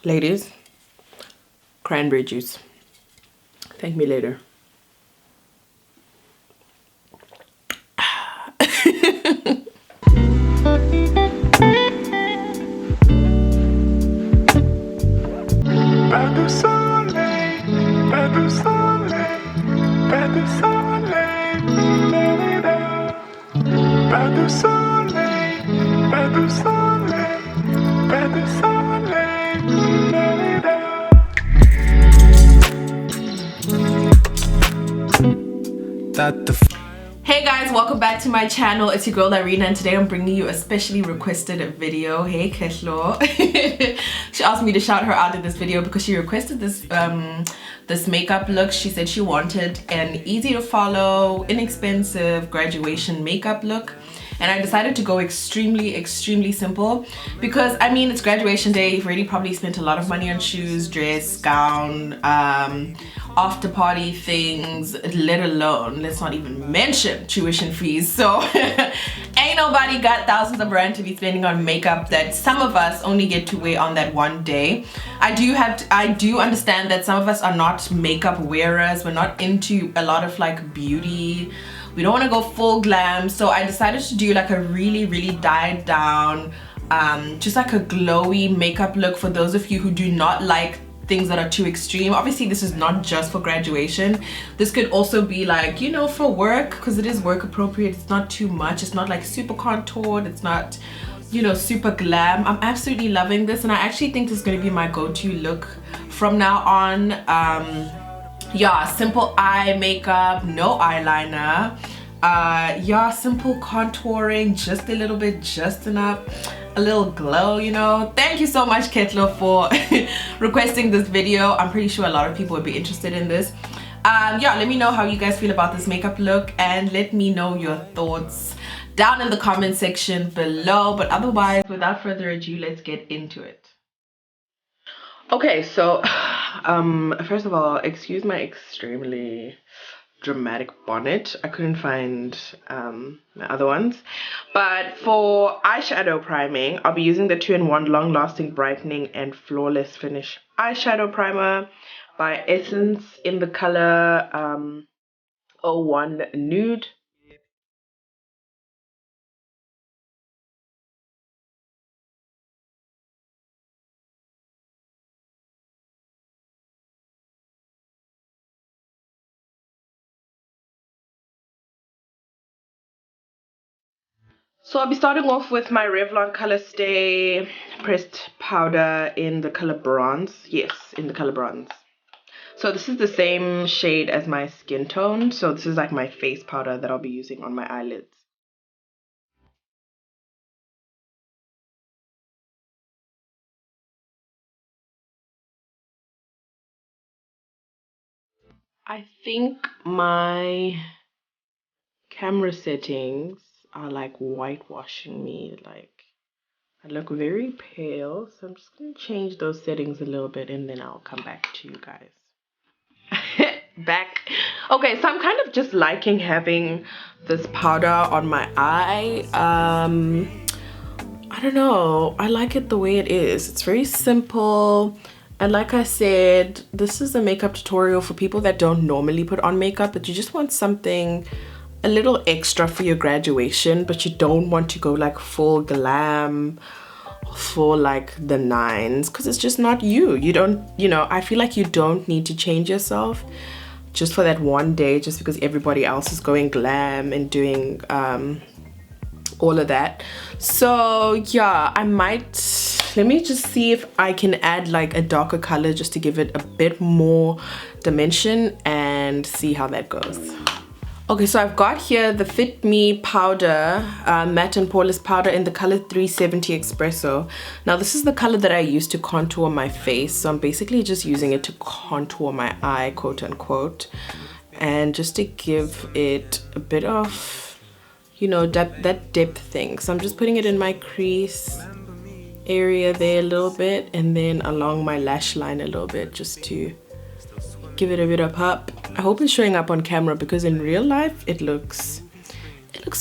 Ladies, cranberry juice. Thank me later. Hey guys, welcome back to my channel. It's your girl Laurina, and today I'm bringing you a specially requested video. Hey Keshlo. She asked me to shout her out in this video because she requested this this makeup look. She said she wanted an easy to follow, inexpensive graduation makeup look. And I decided to go extremely simple because I mean, it's graduation day. You've already probably spent a lot of money on shoes, dress, gown, after party things, let alone, let's not even mention tuition fees. So ain't nobody got thousands of rand to be spending on makeup that some of us only get to wear on that one day. I do understand that some of us are not makeup wearers. We're not into a lot of like beauty. We don't want to go full glam, so I decided to do like a really dialed down, just like a glowy makeup look for those of you who do not like things that are too extreme. Obviously this is not just for graduation. This could also be like, you know, for work, because it is work appropriate. It's not too much. It's not like super contoured. It's not, you know, super glam. I'm absolutely loving this, and I actually think this is going to be my go-to look from now on. Yeah, simple eye makeup, no eyeliner. Yeah, simple contouring, just a little bit, just enough, a little glow, you know. Thank you so much, Ketlo, for requesting this video. I'm pretty sure a lot of people would be interested in this. Yeah, let me know how you guys feel about this makeup look, and let me know your thoughts down in the comment section below. But otherwise, without further ado, let's get into it. Okay, so first of all, excuse my extremely dramatic bonnet. I couldn't find my other ones. But for eyeshadow priming, I'll be using the 2-in-1 long-lasting brightening and flawless finish eyeshadow primer by Essence in the color 01 Nude. So I'll be starting off with my Revlon Color Stay pressed powder in the color bronze. Yes, in the color bronze. So this is the same shade as my skin tone. So this is like my face powder that I'll be using on my eyelids. I think my camera settings are like whitewashing me. Like, I look very pale, so I'm just gonna change those settings a little bit, and then I'll come back to you guys. Back. Okay, so I'm kind of just liking having this powder on my eye. I don't know, I like it the way it is. It's very simple, and like I said, this is a makeup tutorial for people that don't normally put on makeup, but you just want something a little extra for your graduation, but you don't want to go like full glam for like the nines, because it's just not you. You don't, you know, I feel like you don't need to change yourself just for that one day, just because everybody else is going glam and doing all of that. So yeah, I might, let me just see if I can add like a darker color just to give it a bit more dimension, and see how that goes. Okay, so I've got here the Fit Me powder, matte and poreless powder in the color 370 Espresso. Now this is the color that I use to contour my face, so I'm basically just using it to contour my eye, quote unquote, and just to give it a bit of, you know, that depth thing. So I'm just putting it in my crease area there a little bit, and then along my lash line a little bit, just to give it a bit of pop. I hope it's showing up on camera, because in real life it looks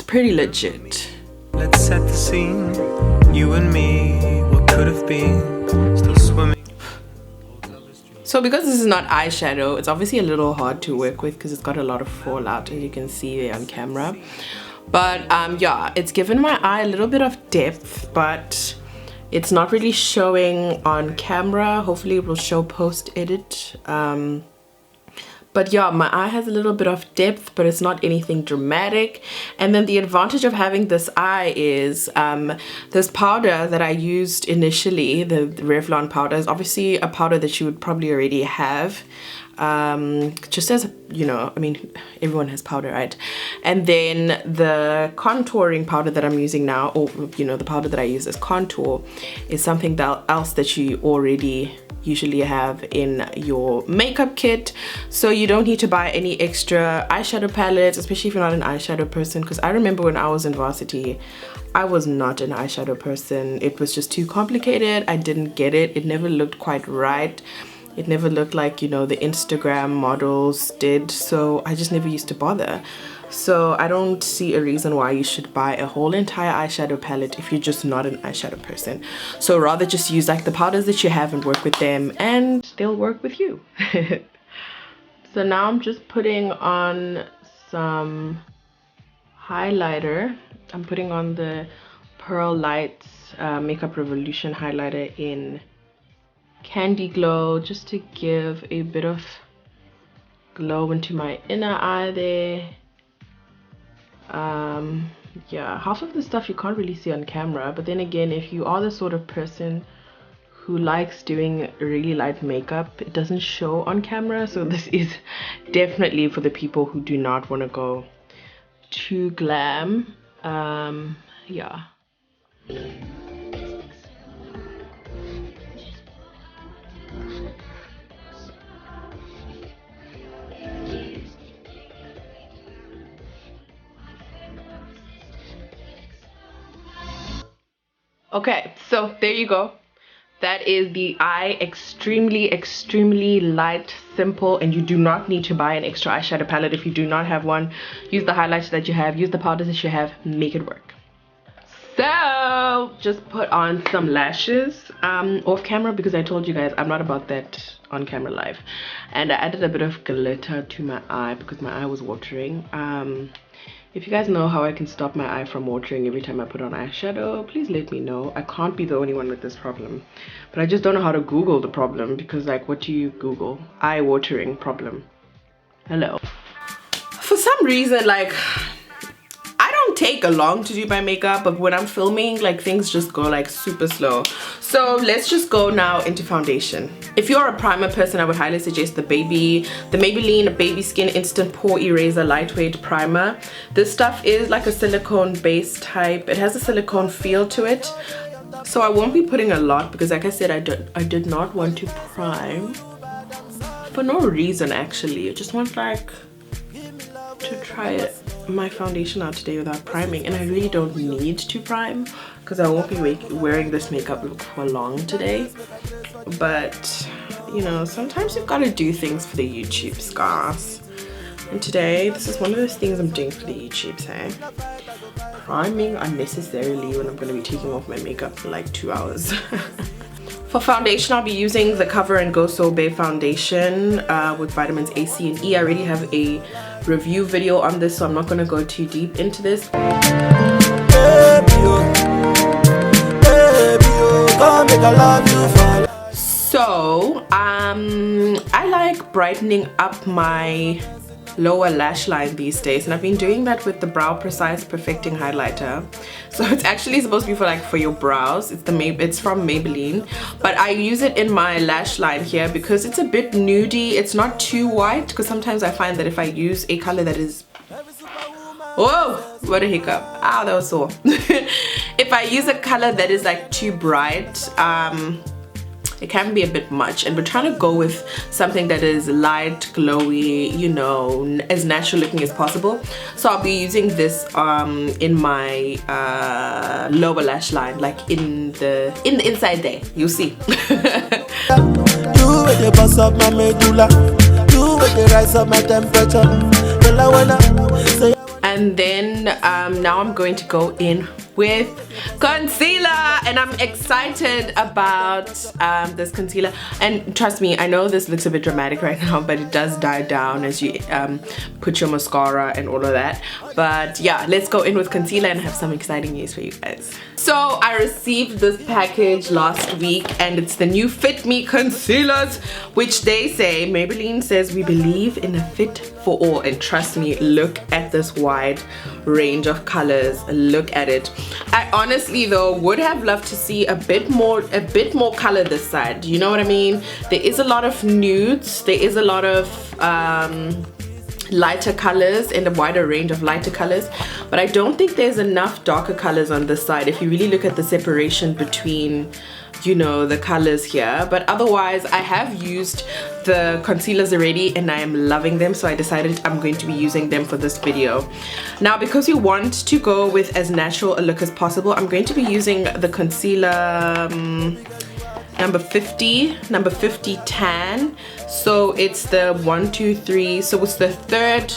pretty legit. Let's set the scene, you and me, what could have been, still swimming. So because this is not eyeshadow, it's obviously a little hard to work with because it's got a lot of fallout, as you can see there on camera. But yeah, it's given my eye a little bit of depth, but it's not really showing on camera. Hopefully it will show post-edit. But yeah, my eye has a little bit of depth, but it's not anything dramatic. And then the advantage of having this eye is this powder that I used initially, the Revlon powder, is obviously a powder that you would probably already have. Just as, you know, I mean, everyone has powder, right? And then the contouring powder that I'm using now, or, you know, the powder that I use as contour, is something else that you already usually have in your makeup kit, so you don't need to buy any extra eyeshadow palettes, especially if you're not an eyeshadow person. Because I remember when I was in varsity, I was not an eyeshadow person. It was just too complicated. I didn't get it. It never looked quite right. It never looked like, you know, the Instagram models did, so I just never used to bother. So I don't see a reason why you should buy a whole entire eyeshadow palette if you're just not an eyeshadow person. So rather just use like the powders that you have and work with them, and they'll work with you. So now I'm just putting on some highlighter. I'm putting on the Pearl Lights Makeup Revolution highlighter in Candy Glow, just to give a bit of glow into my inner eye there. Yeah, half of the stuff you can't really see on camera, but then again, if you are the sort of person who likes doing really light makeup, it doesn't show on camera. So this is definitely for the people who do not want to go too glam. Yeah. Okay, so there you go. That is the eye. Extremely light, simple, and you do not need to buy an extra eyeshadow palette if you do not have one. Use the highlights that you have, use the powders that you have, make it work. So just put on some lashes off camera, because I told you guys I'm not about that on camera live. And I added a bit of glitter to my eye because my eye was watering. If you guys know how I can stop my eye from watering every time I put on eyeshadow, please let me know. I can't be the only one with this problem. But I just don't know how to Google the problem, because like, what do you Google? Eye watering problem. Hello. For some reason, like, I don't take long to do my makeup, but when I'm filming, like, things just go like super slow. So let's just go now into foundation. If you're a primer person, I would highly suggest the Maybelline Baby Skin Instant Pore Eraser Lightweight Primer. This stuff is like a silicone base type. It has a silicone feel to it. So I won't be putting a lot because, like I said, I did not want to prime. For no reason, actually. I just want like to try my foundation out today without priming, and I really don't need to prime because I won't be wearing this makeup look for long today. But you know, sometimes you've got to do things for the YouTube scars, and today this is one of those things I'm doing for the YouTubes, hey? Priming unnecessarily when I'm going to be taking off my makeup for like 2 hours. For foundation, I'll be using the Cover and Go Sorbet foundation with vitamins A, C, and E. I already have a review video on this, so I'm not going to go too deep into this. So, I like brightening up my lower lash line these days, and I've been doing that with the Brow Precise Perfecting Highlighter. So it's actually supposed to be for your brows. It's from Maybelline, but I use it in my lash line here because it's a bit nudie. It's not too white, because sometimes I find that if I use a color that is, whoa, what a hiccup, ah, that was sore. If I use a color that is like too bright, it can be a bit much, and we're trying to go with something that is light, glowy, you know, as natural looking as possible. So I'll be using this in my lower lash line, like in the inside there. You'll see. And then now I'm going to go in with concealer, and I'm excited about this concealer. And trust me, I know this looks a bit dramatic right now, but it does die down as you put your mascara and all of that. But yeah, let's go in with concealer and have some exciting news for you guys. So I received this package last week, and it's the new Fit Me concealers, which they say, Maybelline says, we believe in a fit for all. And trust me, look at this wide range of colors. Look at it. I honestly though would have loved to see a bit more color this side. You know what I mean? There is a lot of nudes, there is a lot of lighter colors and a wider range of lighter colors, but I don't think there's enough darker colors on this side if you really look at the separation between, you know, the colors here. But otherwise, I have used the concealers already and I am loving them, so I decided I'm going to be using them for this video. Now, because you want to go with as natural a look as possible, I'm going to be using the concealer number 50 tan. So it's the 1 2 3, so it's the third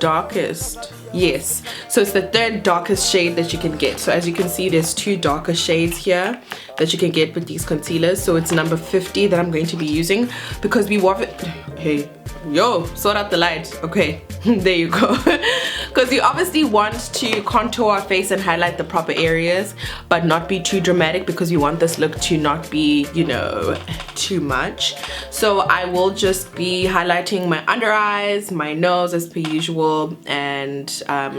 darkest. Yes, so it's the third darkest shade that you can get. So as you can see, there's 2 darker shades here that you can get with these concealers. So it's number 50 that I'm going to be using, because we want it. Hey, yo, sort out the light. Okay, there you go. Because you obviously want to contour our face and highlight the proper areas, but not be too dramatic, because you want this look to not be, you know, too much. So I will just be highlighting my under eyes, my nose as per usual, and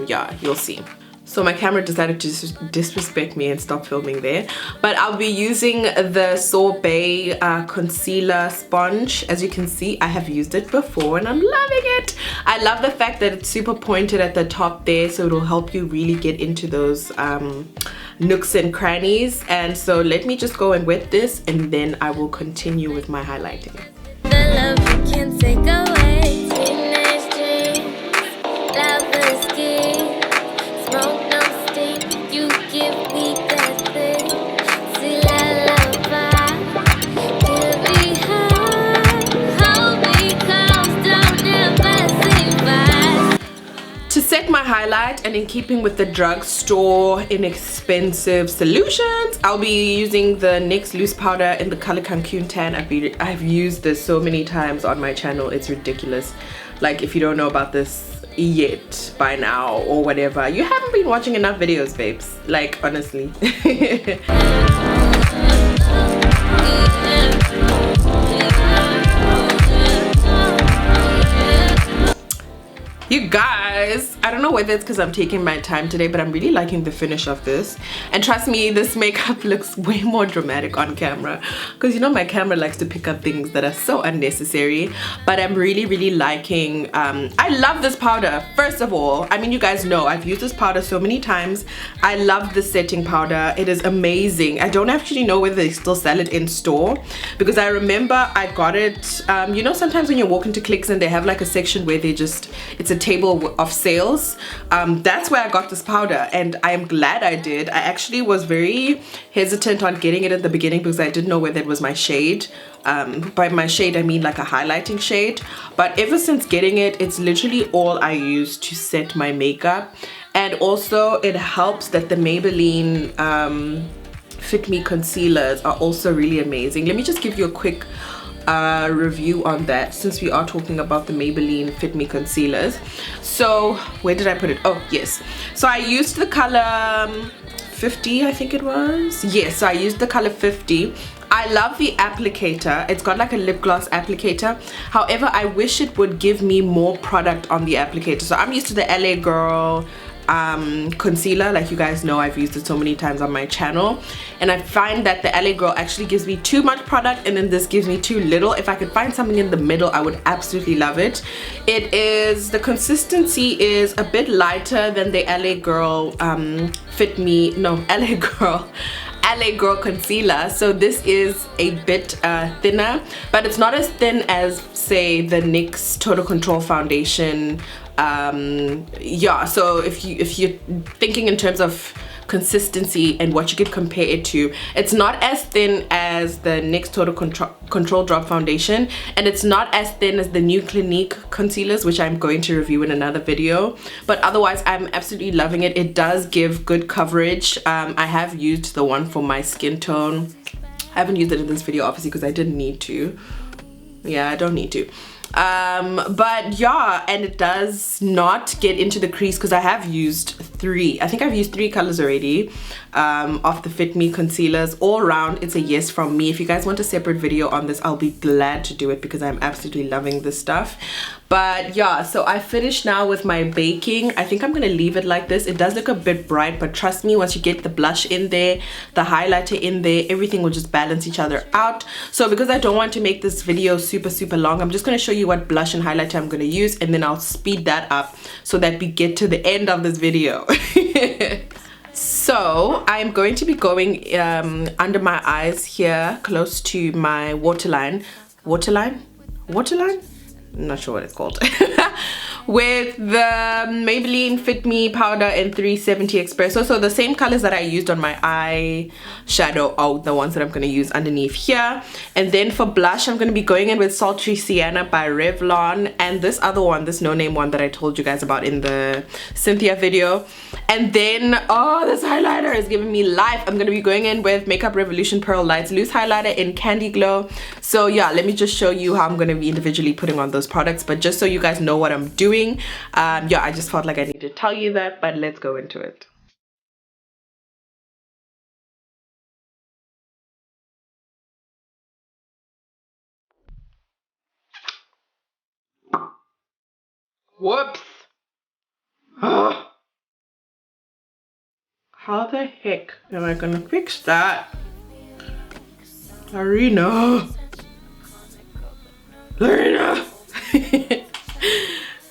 yeah, you'll see. So my camera decided to disrespect me and stop filming there. But I'll be using the Sorbet concealer sponge. As you can see, I have used it before and I'm loving it. I love the fact that it's super pointed at the top there, so it'll help you really get into those nooks and crannies. And so let me just go and wet this, and then I will continue with my highlighting. The love you can't take away. Teenage dreams, lovers kiss. Smoke no steam, you give me that thing. See lullaby, give me high, hold me close, don't ever say bye. To set my highlight, and in keeping with the drugstore inexpensive solutions, I'll be using the NYX loose powder in the color Cancun Tan. I've used this so many times on my channel, it's ridiculous. Like, if you don't know about this yet by now or whatever, you haven't been watching enough videos, babes. Like, honestly. You guys, I don't know whether it's because I'm taking my time today, but I'm really liking the finish of this. And trust me, this makeup looks way more dramatic on camera, because you know my camera likes to pick up things that are so unnecessary. But I'm really liking, I love this powder. First of all, I mean, you guys know I've used this powder so many times. I love the setting powder. It is amazing. I don't actually know whether they still sell it in store, because I remember I got it, you know, sometimes when you walk into Clicks and they have like a section where they just, it's a table of sales. That's where I got this powder, and I am glad I did. I actually was very hesitant on getting it at the beginning because I didn't know whether it was my shade. By my shade I mean like a highlighting shade, but ever since getting it, it's literally all I use to set my makeup. And also it helps that the Maybelline Fit Me concealers are also really amazing. Let me just give you a quick review on that, since we are talking about the Maybelline Fit Me concealers. So where did I put it? Oh yes, so I used the color 50, I think it was. Yes, so I used the color 50. I love the applicator. It's got like a lip gloss applicator. However, I wish it would give me more product on the applicator. So I'm used to the LA Girl concealer. Like you guys know, I've used it so many times on my channel, and I find that the LA Girl actually gives me too much product, and then this gives me too little. If I could find something in the middle, I would absolutely love it. It is, the consistency is a bit lighter than the LA Girl LA Girl concealer. So this is a bit thinner, but it's not as thin as, say, the NYX Total Control foundation. Yeah, so if you're thinking in terms of consistency and what you could compare it to. It's not as thin as the NYX Total Control Drop Foundation, and it's not as thin as the new Clinique concealers, which I'm going to review in another video, but otherwise I'm absolutely loving it. It does give good coverage. I have used the one for my skin tone. I haven't used it in this video obviously because I didn't need to. Yeah, I don't need to. But yeah, and it does not get into the crease because I have used I think I've used 3 colors already of the Fit Me concealers. All around, it's a yes from me. If you guys want a separate video on this, I'll be glad to do it because I'm absolutely loving this stuff. But yeah, so I finished now with my baking. I think I'm gonna leave it like this. It does look a bit bright, but trust me, once you get the blush in there, the highlighter in there, everything will just balance each other out. So because I don't want to make this video super long, I'm just gonna show you what blush and highlighter I'm gonna use, and then I'll speed that up so that we get to the end of this video. So I'm going to be going under my eyes here, close to my waterline. I'm not sure what it's called. With the Maybelline Fit Me powder in 370 Espresso. So the same colors that I used on my eyeshadow are the ones that I'm going to use underneath here. And then for blush, I'm going to be going in with Sultry Sienna by Revlon, and this other one, this no name one that I told you guys about in the Cynthia video. And then, oh, this highlighter is giving me life. I'm going to be going in with Makeup Revolution Pearl Lights Loose Highlighter in Candy Glow. So yeah, let me just show you how I'm going to be individually putting on those products, but just so you guys know what I'm doing. Yeah, I just felt like I need to tell you that, but let's go into it. Whoops. How the heck am I gonna fix that? Laurina.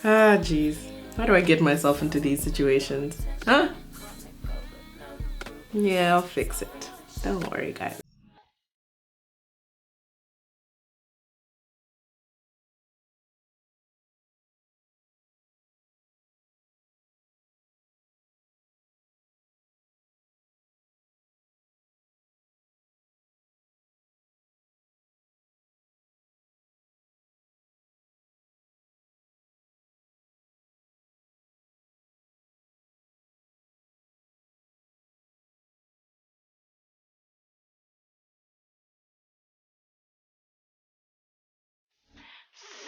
Ah, jeez. How do I get myself into these situations? Huh? Yeah, I'll fix it. Don't worry, guys.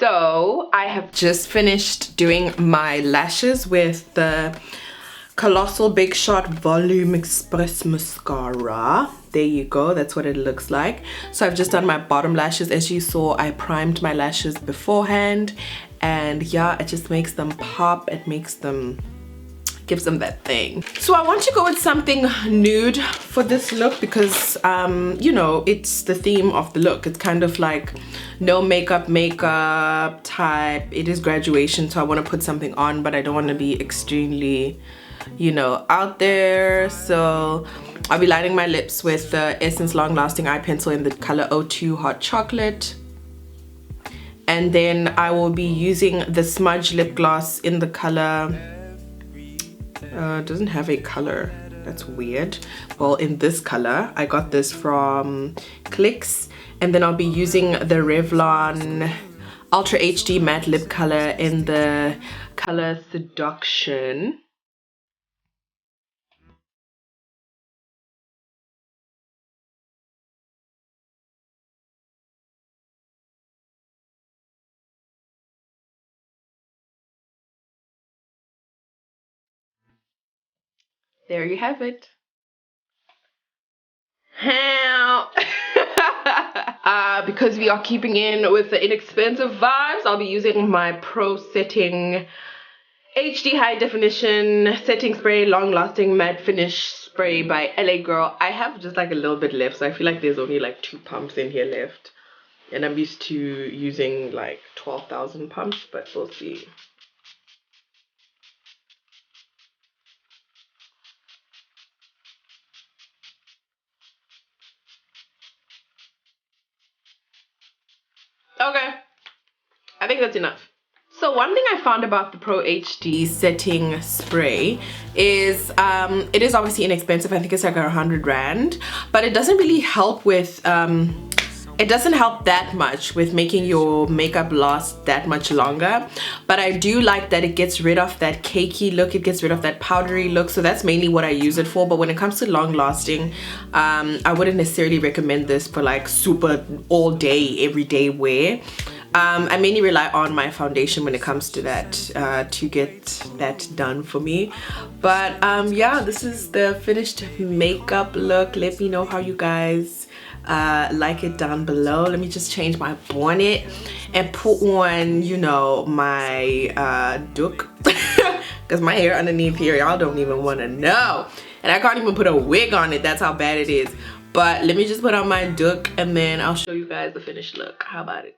So I have just finished doing my lashes with the Colossal Big Shot Volume Express Mascara. There you go, that's what it looks like. So I've just done my bottom lashes. As you saw, I primed my lashes beforehand, and yeah, it just makes them pop. It makes them, gives them that thing. So I want to go with something nude for this look because you know, it's the theme of the look. It's kind of like no makeup type. It is graduation, so I want to put something on, but I don't want to be extremely, you know, out there. So I'll be lining my lips with the Essence Long Lasting Eye Pencil in the color 02 Hot Chocolate. And then I will be using the Smudge Lip Gloss in the color, it doesn't have a color, that's weird. Well, in this color, I got this from Clicks. And then I'll be using the Revlon Ultra HD Matte Lip Color in the color Seduction. There you have it. Because we are keeping in with the inexpensive vibes, I'll be using my Pro Setting HD High Definition Setting Spray Long Lasting Matte Finish Spray by LA Girl. I have just like a little bit left, so I feel like there's only like 2 pumps in here left. And I'm used to using like 12,000 pumps, but we'll see. Okay, I think that's enough. So one thing I found about the Pro HD setting spray is it is obviously inexpensive. I think it's like 100 Rand, but it doesn't really help with it doesn't help that much with making your makeup last that much longer. But I do like that it gets rid of that cakey look, it gets rid of that powdery look, so that's mainly what I use it for. But when it comes to long lasting, I wouldn't necessarily recommend this for like super all day everyday wear. I mainly rely on my foundation when it comes to that to get that done for me. But yeah, this is the finished makeup look. Let me know how you guys like it down below. Let me just change my bonnet and put on, you know, my doek because my hair underneath here, y'all don't even want to know, and I can't even put a wig on it. That's how bad it is. But let me just put on my doek and then I'll show you guys the finished look. How about it?